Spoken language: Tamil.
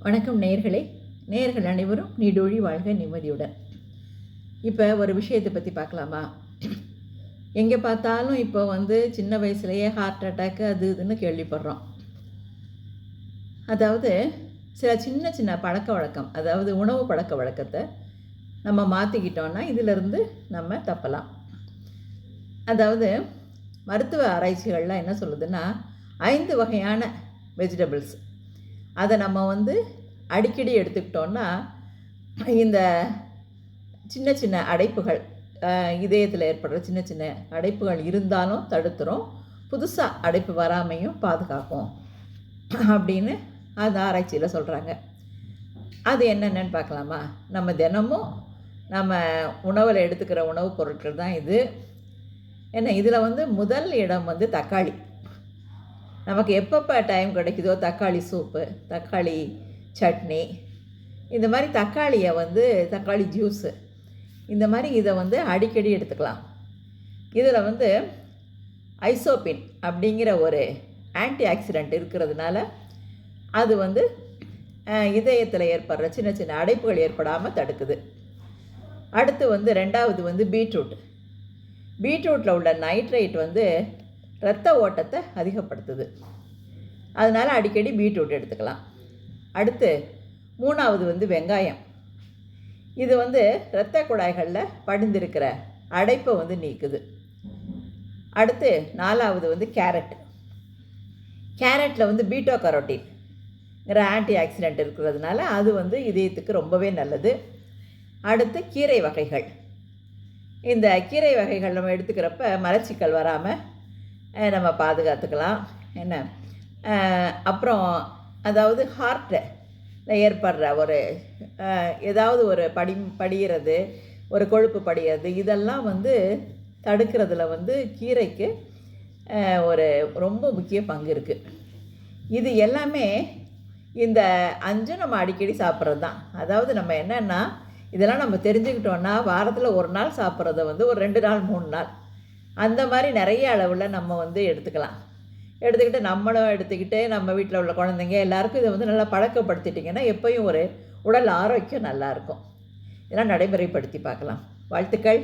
வணக்கம் நேயர்களே. நேயர்கள் அனைவரும் நீடூழி வாழ்க நிம்மதியுடன். இப்போ ஒரு விஷயத்தை பற்றி பார்க்கலாமா? எங்கே பார்த்தாலும் இப்போ சின்ன வயசுலேயே ஹார்ட் அட்டாக்கு அது இதுன்னு கேள்விப்படுறோம். அதாவது சில சின்ன சின்ன பழக்க வழக்கம், அதாவது உணவு பழக்க வழக்கத்தை நம்ம மாற்றிக்கிட்டோன்னா இதிலிருந்து நம்ம தப்பலாம். அதாவது மருத்துவ ஆராய்ச்சிகள்லாம் என்ன சொல்லுதுன்னா 5 வகையான வெஜிடபிள்ஸ் அதை நம்ம அடிக்கடி எடுத்துக்கிட்டோன்னா இந்த சின்ன சின்ன அடைப்புகள், இதயத்தில் ஏற்படுற சின்ன சின்ன அடைப்புகள் இருந்தாலும் தடுத்துரும், புதுசாக அடைப்பு வராமையும் பாதுகாக்கும் அப்படின்னு அந்த ஆராய்ச்சியில் சொல்கிறாங்க. அது என்னென்னு பார்க்கலாமா? நம்ம தினமும் நம்ம உணவில் எடுத்துக்கிற உணவுப் பொருட்கள் தான் இது. ஏன்னா இதில் முதல் இடம் தக்காளி. நமக்கு எப்பப்போ டைம் கிடைக்குதோ தக்காளி சூப்பு, தக்காளி சட்னி, இந்த மாதிரி தக்காளியை தக்காளி ஜூஸு, இந்த மாதிரி இதை அடிக்கடி எடுத்துக்கலாம். இதில் ஐசோபின் அப்படிங்கிற ஒரு ஆன்டி ஆக்சிடெண்ட் இருக்கிறதுனால அது இதயத்தில் ஏற்படுற சின்ன சின்ன அடைப்புகள் ஏற்படாமல் தடுக்குது. அடுத்து ரெண்டாவது பீட்ரூட். பீட்ரூட்டில் உள்ள நைட்ரேட் இரத்த ஓட்டத்தை அதிகப்படுத்துது. அதனால் அடிக்கடி பீட்ரூட் எடுத்துக்கலாம். அடுத்து மூணாவது வெங்காயம். இது இரத்த குழாய்களில் படிந்திருக்கிற அடைப்பை நீக்குது. அடுத்து நாலாவது கேரட். கேரட்டில் பீட்டோ கரோட்டின்ங்கிற ஆன்டி ஆக்சிடெண்ட் இருக்கிறதுனால அது இதயத்துக்கு ரொம்பவே நல்லது. அடுத்து கீரை வகைகள். இந்த கீரை வகைகள் நம்ம எடுத்துக்கிறப்ப மலச்சிக்கல் வராமல் நம்ம பாதுகாத்துக்கலாம். என்ன அப்புறம் அதாவது ஹார்ட்டில் ஏற்படுற ஒரு ஏதாவது ஒரு படிகிறது, ஒரு கொழுப்பு படிகிறது, இதெல்லாம் தடுக்கிறதுல கீரைக்கு ஒரு ரொம்ப முக்கிய பங்கு இருக்குது. இது எல்லாமே இந்த 5 நம்ம அடிக்கடி சாப்பிட்றது தான். அதாவது நம்ம என்னென்னா இதெல்லாம் நம்ம தெரிஞ்சுக்கிட்டோன்னா வாரத்தில் ஒரு நாள் சாப்பிட்றத ஒரு 2 நாள் 3 நாள் அந்த மாதிரி நிறைய அளவில் நம்ம எடுத்துக்கலாம். எடுத்துக்கிட்டு நம்மளும் எடுத்துக்கிட்டு நம்ம வீட்டில் உள்ள குழந்தைங்க எல்லாருக்கும் இதை நல்லா பழக்கப்படுத்திட்டிங்கன்னா எப்போயும் ஒரு உடல் ஆரோக்கியம் நல்லாயிருக்கும். இதெல்லாம் நடைமுறைப்படுத்தி பார்க்கலாம். வாழ்த்துக்கள்.